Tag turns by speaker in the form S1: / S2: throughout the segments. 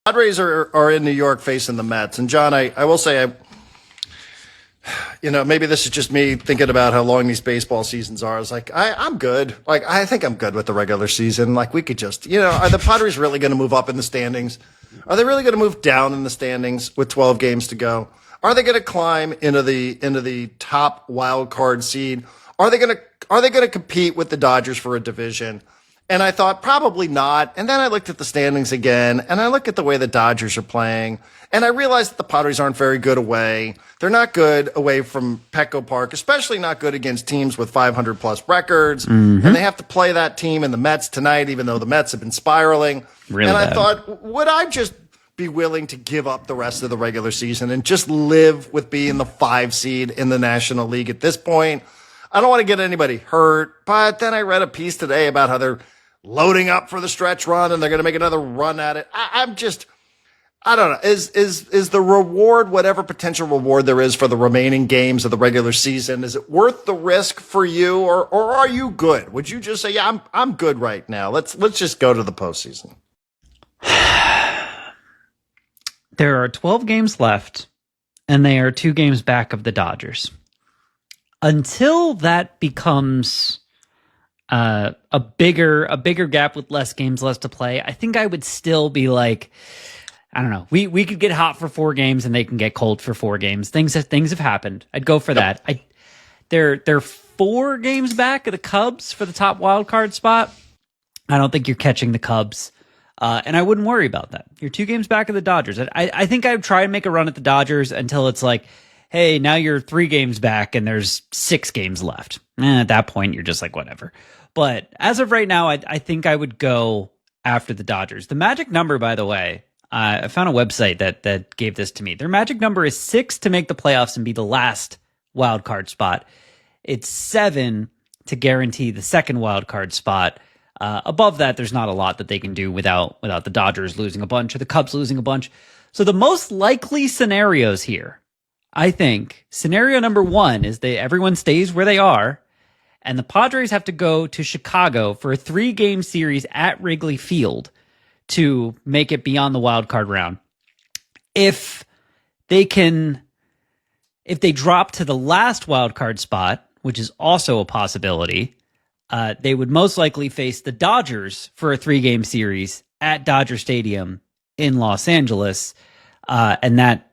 S1: Padres are in New York facing the Mets. And John, I will say, maybe this is just me thinking about how long these baseball seasons are. I was like, I'm good. Like, I think I'm good with the regular season. Like, we could just, are the Padres really going to move up in the standings? Are they really going to move down in the standings with 12 games to go? Are they going to climb into the top wild card seed? Are they going to compete with the Dodgers for a division? And I thought probably not. And then I looked at the standings again, and I looked at the way the Dodgers are playing, and I realized that the Padres aren't very good away. They're not good away from Petco Park, especially not good against teams with 500 plus records. Mm-hmm. And they have to play that team and the Mets tonight, even though the Mets have been spiraling.
S2: Really
S1: and
S2: bad.
S1: I thought, would I just be willing to give up the rest of the regular season and just live with being the 5 seed in the National League at this point? I don't want to get anybody hurt, but then I read a piece today about how they're loading up for the stretch run and they're going to make another run at it. I don't know. Is the reward, whatever potential reward there is for the remaining games of the regular season, is it worth the risk for you, or are you good? Would you just say, yeah, I'm good right now. Let's just go to the postseason.
S2: There are 12 games left, and they are 2 games back of the Dodgers. Until that becomes a bigger gap with less games left to play, I think I would still be like, I don't know. We could get hot for 4 games and they can get cold for 4 games. Things have happened. I'd go for that. They're 4 games back of the Cubs for the top wild card spot. I don't think you're catching the Cubs. And I wouldn't worry about that. You're 2 games back of the Dodgers. I think I would try and make a run at the Dodgers until it's like, hey, now you're 3 games back and there's 6 games left. At that point, you're just like, whatever. But as of right now, I think I would go after the Dodgers. The magic number, by the way, I found a website that gave this to me. Their magic number is 6 to make the playoffs and be the last wild card spot. It's 7 to guarantee the second wild card spot. Above that, there's not a lot that they can do without the Dodgers losing a bunch or the Cubs losing a bunch. So the most likely scenarios here, I think, scenario number 1 is everyone stays where they are, and the Padres have to go to Chicago for a 3-game series at Wrigley Field to make it beyond the wild card round. If they drop to the last wild card spot, which is also a possibility, they would most likely face the Dodgers for a 3-game series at Dodger Stadium in Los Angeles, and that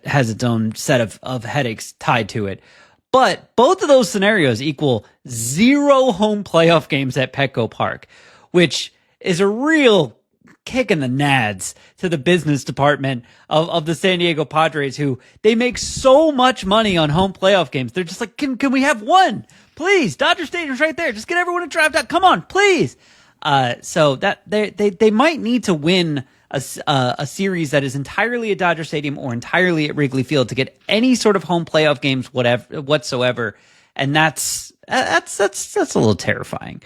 S2: has its own set of headaches tied to it. But both of those scenarios equal 0 home playoff games at Petco Park, which is a real kick in the nads to the business department of the San Diego Padres, who they make so much money on home playoff games. They're just like, can we have one? Please, Dodger Stadium's right there. Just get everyone to drive down. Come on, please. So that they might need to win a series that is entirely at Dodger Stadium or entirely at Wrigley Field to get any sort of home playoff games, whatsoever. And that's a little terrifying.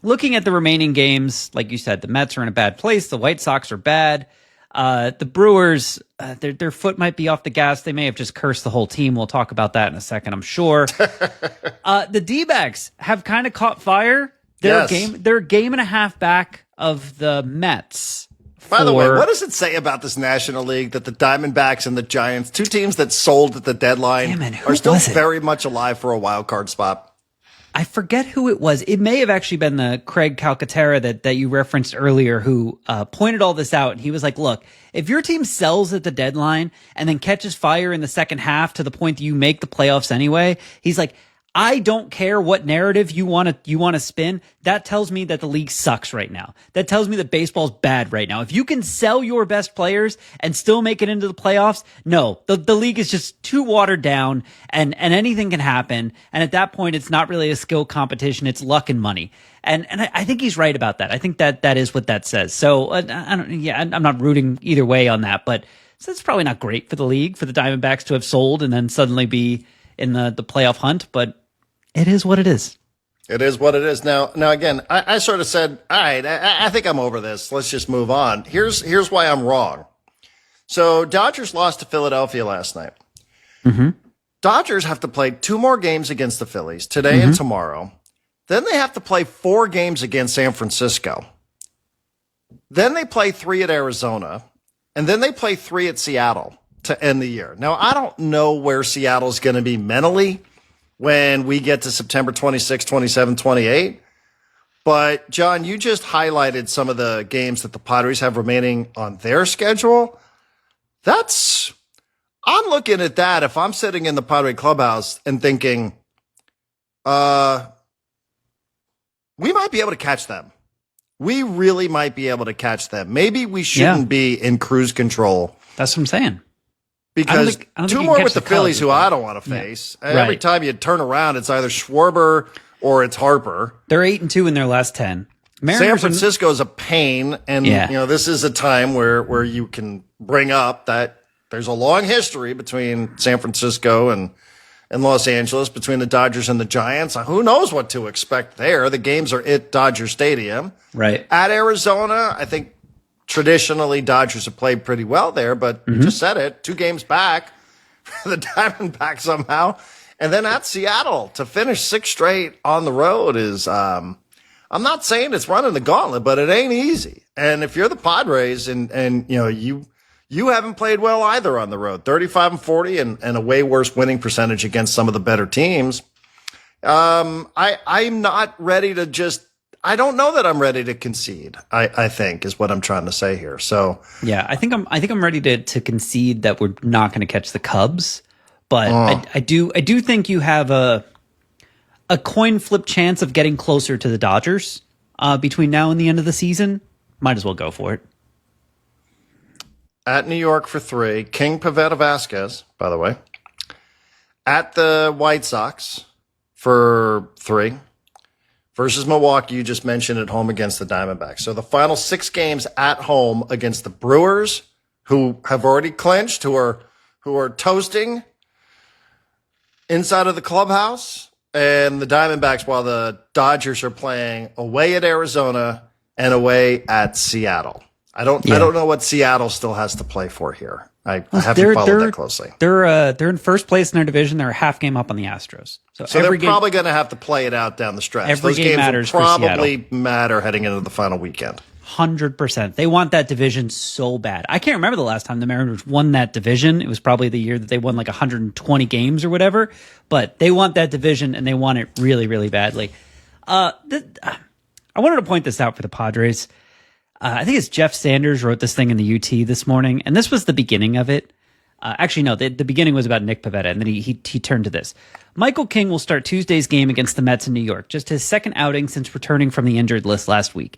S2: Looking at the remaining games, like you said, the Mets are in a bad place. The White Sox are bad. The Brewers, their foot might be off the gas. They may have just cursed the whole team. We'll talk about that in a second, I'm sure. The D-backs have kind of caught fire. They're a game and a half back of the Mets.
S1: By the way, what does it say about this National League that the Diamondbacks and the Giants, 2 teams that sold at the deadline, are still very much alive for a wild card spot?
S2: I forget who it was. It may have actually been the Craig Calcaterra that you referenced earlier, who pointed all this out. And he was like, look, if your team sells at the deadline and then catches fire in the second half to the point that you make the playoffs anyway, he's like, I don't care what narrative you want to spin. That tells me that the league sucks right now. That tells me that baseball's bad right now. If you can sell your best players and still make it into the playoffs, no, the league is just too watered down and anything can happen. And at that point, it's not really a skill competition. It's luck and money. And I think he's right about that. I think that is what that says. So I'm not rooting either way on that, but so it's probably not great for the league, for the Diamondbacks to have sold and then suddenly be in the playoff hunt, but it is what it is.
S1: It is what it is. Now again, I sort of said, all right, I think I'm over this. Let's just move on. Here's why I'm wrong. So Dodgers lost to Philadelphia last night. Mm-hmm. Dodgers have to play 2 more games against the Phillies today and tomorrow. Then they have to play 4 games against San Francisco. Then they play 3 at Arizona, and then they play 3 at Seattle to end the year. Now, I don't know where Seattle's going to be mentally when we get to September 26, 27, 28. But, John, you just highlighted some of the games that the Padres have remaining on their schedule. I'm looking at that if I'm sitting in the Padre clubhouse and thinking, we might be able to catch them. We really might be able to catch them. Maybe we shouldn't be in cruise control.
S2: That's what I'm saying.
S1: Because I don't think 2 more with the Phillies, who I don't want to face. Yeah. Every time you turn around, it's either Schwarber or it's Harper.
S2: They're 8-2 in their last 10.
S1: San Francisco is a pain, and this is a time where you can bring up that there's a long history between San Francisco and Los Angeles, between the Dodgers and the Giants. Who knows what to expect there? The games are at Dodger Stadium.
S2: Right.
S1: At Arizona, I think traditionally Dodgers have played pretty well there, but you just said it, 2 games back for the Diamondbacks somehow. And then at Seattle to finish 6 straight on the road is, I'm not saying it's running the gauntlet, but it ain't easy. And if you're the Padres and you haven't played well either on the road, 35-40 and a way worse winning percentage against some of the better teams. I'm not ready to I don't know that I'm ready to concede. I think is what I'm trying to say here. So
S2: yeah, I think I'm ready to concede that we're not going to catch the Cubs, but I do think you have a coin flip chance of getting closer to the Dodgers between now and the end of the season. Might as well go for it.
S1: At New York for 3, King Pavetta Vasquez, by the way. At the White Sox for 3. Versus Milwaukee, you just mentioned at home against the Diamondbacks. So the final 6 games at home against the Brewers, who have already clinched, who are toasting inside of the clubhouse, and the Diamondbacks, while the Dodgers are playing away at Arizona and away at Seattle. I don't know what Seattle still has to play for here. I haven't followed that closely.
S2: They're in first place in their division. They're a half game up on the Astros. So
S1: they're probably going to have to play it out down the stretch. Those games matters will probably matter heading into the final weekend.
S2: 100%. They want that division so bad. I can't remember the last time the Mariners won that division. It was probably the year that they won like 120 games or whatever. But they want that division, and they want it really, really badly. I wanted to point this out for the Padres. I think it's Jeff Sanders wrote this thing in the UT this morning, and this was the beginning of it. Actually, no, the beginning was about Nick Pivetta, and then he turned to this. Michael King will start Tuesday's game against the Mets in New York, just his second outing since returning from the injured list last week.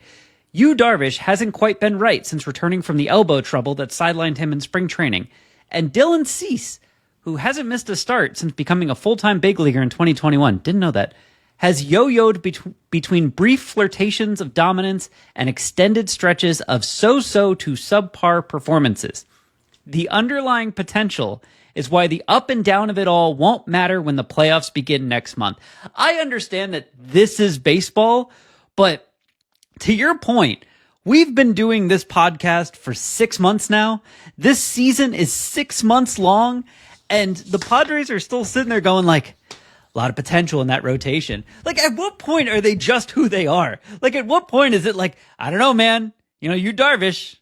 S2: Yu Darvish hasn't quite been right since returning from the elbow trouble that sidelined him in spring training. And Dylan Cease, who hasn't missed a start since becoming a full-time big leaguer in 2021, didn't know that, has yo-yoed between brief flirtations of dominance and extended stretches of so-so to subpar performances. The underlying potential is why the up and down of it all won't matter when the playoffs begin next month. I understand that this is baseball, but to your point, we've been doing this podcast for 6 months now. This season is 6 months long, and the Padres are still sitting there going like, a lot of potential in that rotation. Like, at what point are they just who they are? Like, at what point is it like, I don't know, man. You Darvish.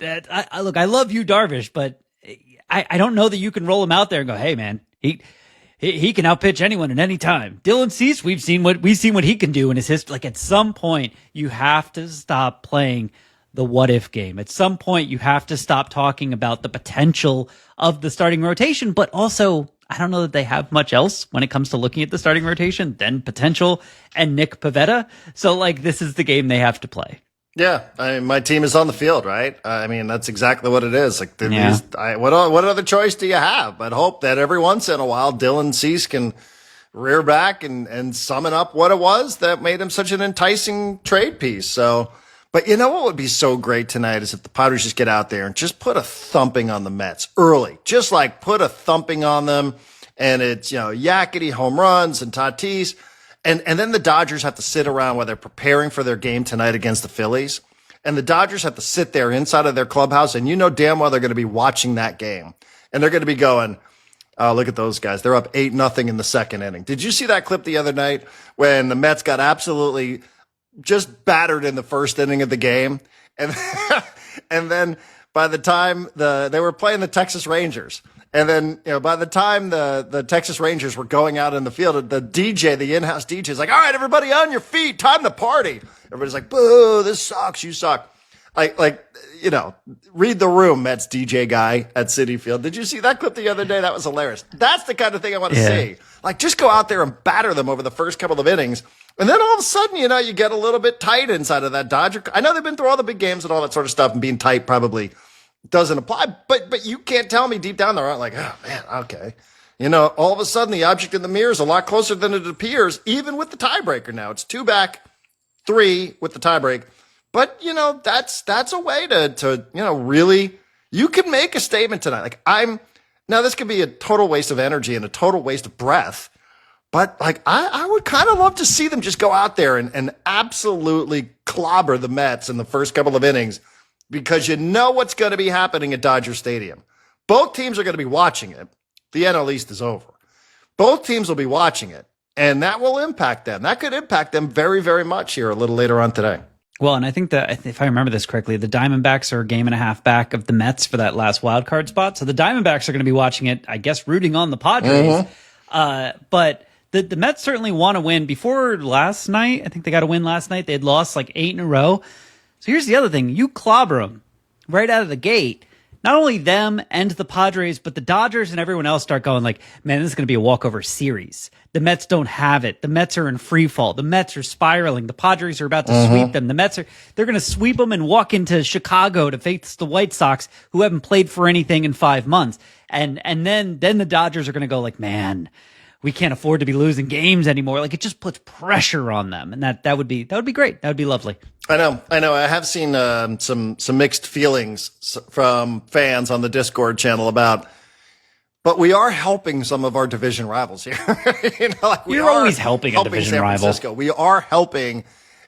S2: I love you, Darvish, but I don't know that you can roll him out there and go, hey, man, he can outpitch anyone at any time. Dylan Cease, we've seen what he can do in his history. Like, at some point, you have to stop playing the what if game. At some point, you have to stop talking about the potential of the starting rotation, but also, I don't know that they have much else when it comes to looking at the starting rotation than potential and Nick Pivetta. So, like, this is the game they have to play.
S1: Yeah, my team is on the field, right? That's exactly what it is. Like, what other choice do you have? But hope that every once in a while, Dylan Cease can rear back and summon up what it was that made him such an enticing trade piece. So, but you know what would be so great tonight is if the Padres just get out there and just put a thumping on the Mets early. Just like put a thumping on them, and it's, yakety home runs and Tatis. And then the Dodgers have to sit around while they're preparing for their game tonight against the Phillies. And the Dodgers have to sit there inside of their clubhouse, and damn well they're going to be watching that game. And they're going to be going, oh, look at those guys. They're up 8-0 in the second inning. Did you see that clip the other night when the Mets got absolutely just battered in the first inning of the game? and and then by the time they were playing the Texas Rangers, and then by the time the Texas Rangers were going out in the field, the DJ, the in-house DJ, is like, "All right, everybody on your feet, time to party." Everybody's like, "Boo! This sucks. You suck." Read the room, Mets DJ guy at Citi Field. Did you see that clip the other day? That was hilarious. That's the kind of thing I want to see. Like, just go out there and batter them over the first couple of innings. And then all of a sudden, you get a little bit tight inside of that Dodger. I know they've been through all the big games and all that sort of stuff, and being tight probably doesn't apply. But you can't tell me deep down they're like, oh, man, okay. All of a sudden, the object in the mirror is a lot closer than it appears, even with the tiebreaker now. It's 2 back, 3 with the tiebreak. But, that's a way to really, you can make a statement tonight. Like, now this could be a total waste of energy and a total waste of breath. But, I would kind of love to see them just go out there and absolutely clobber the Mets in the first couple of innings, because you know what's going to be happening at Dodger Stadium. Both teams are going to be watching it. The NL East is over. Both teams will be watching it, and that will impact them. That could impact them very, very much here a little later on today.
S2: Well, and I think that if I remember this correctly, the Diamondbacks are a game and a half back of the Mets for that last wild card spot. So the Diamondbacks are going to be watching it, I guess, rooting on the Padres. But the Mets certainly want to win. Before last night, I think they got a win last night. They had lost 8 in a row. So here's the other thing. You clobber them right out of the gate. Not only them and the Padres, but the Dodgers and everyone else start going like, man, this is going to be a walkover series. The Mets don't have it. The Mets are in free fall. The Mets are spiraling. The Padres are about to sweep them. They're going to sweep them and walk into Chicago to face the White Sox, who haven't played for anything in 5 months. And then the Dodgers are going to go like, man, we can't afford to be losing games anymore. Like, it just puts pressure on them. And that would be great. That would be lovely.
S1: I know. I have seen some mixed feelings from fans on the Discord channel but we are helping some of our division rivals here.
S2: You're always helping a division
S1: San
S2: rival.
S1: Francisco. We are helping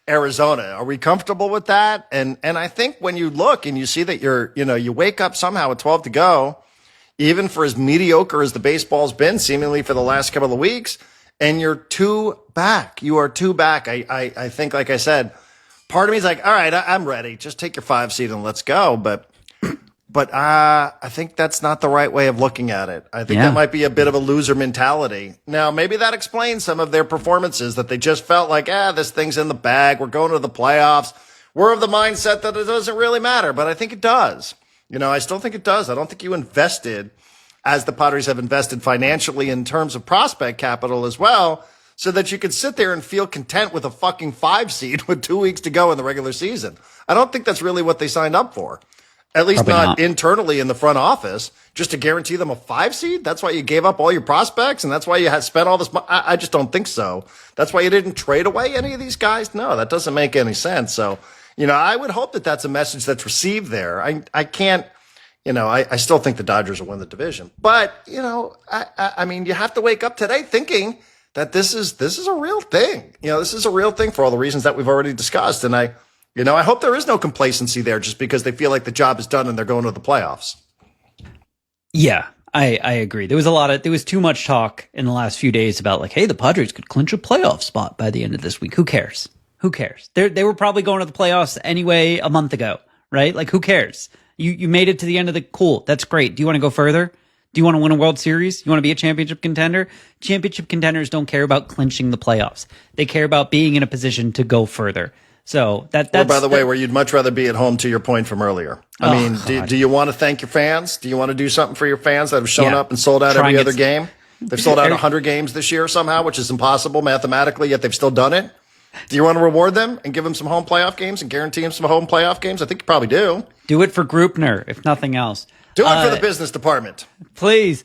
S1: Arizona. Are we comfortable with that? And I think when you look and you see that you wake up somehow with 12 to go, even for as mediocre as the baseball's been seemingly for the last couple of weeks, and you're 2 back. You are 2 back. I think, like I said, part of me is like, all right, I'm ready. Just take your 5 seed and let's go. But I think that's not the right way of looking at it. I think that might be a bit of a loser mentality. Now, maybe that explains some of their performances, that they just felt like, this thing's in the bag. We're going to the playoffs. We're of the mindset that it doesn't really matter. But I think it does. I still think it does. I don't think you invested, as the Padres have invested financially in terms of prospect capital as well, so that you could sit there and feel content with a fucking 5 seed with 2 weeks to go in the regular season. I don't think that's really what they signed up for. At least not internally in the front office, just to guarantee them a 5 seed. That's why you gave up all your prospects, and that's why you had spent all this money. I just don't think so. That's why you didn't trade away any of these guys. No, that doesn't make any sense. So, I would hope that that's a message that's received there. I can't, I still think the Dodgers will win the division, but I mean, you have to wake up today thinking that this is a real thing. This is a real thing for all the reasons that we've already discussed. And I hope there is no complacency there just because they feel like the job is done and they're going to the playoffs.
S2: Yeah, I agree. There was too much talk in the last few days about like, hey, the Padres could clinch a playoff spot by the end of this week. Who cares? They were probably going to the playoffs anyway a month ago, right? Like, who cares? You made it to the end of cool. That's great. Do you want to go further? Do you want to win a World Series? You want to be a championship contender? Championship contenders don't care about clinching the playoffs. They care about being in a position to go further. So that's
S1: by the way, where you'd much rather be at home, to your point from earlier. I mean, do you want to thank your fans? Do you want to do something for your fans that have shown up and sold out every other game? They've sold out 100 games this year somehow, which is impossible mathematically, yet they've still done it. Do you want to reward them and give them some home playoff games and guarantee them some home playoff games? I think you probably do.
S2: Do it for Grupner, if nothing else.
S1: Do it for the business department.
S2: Please.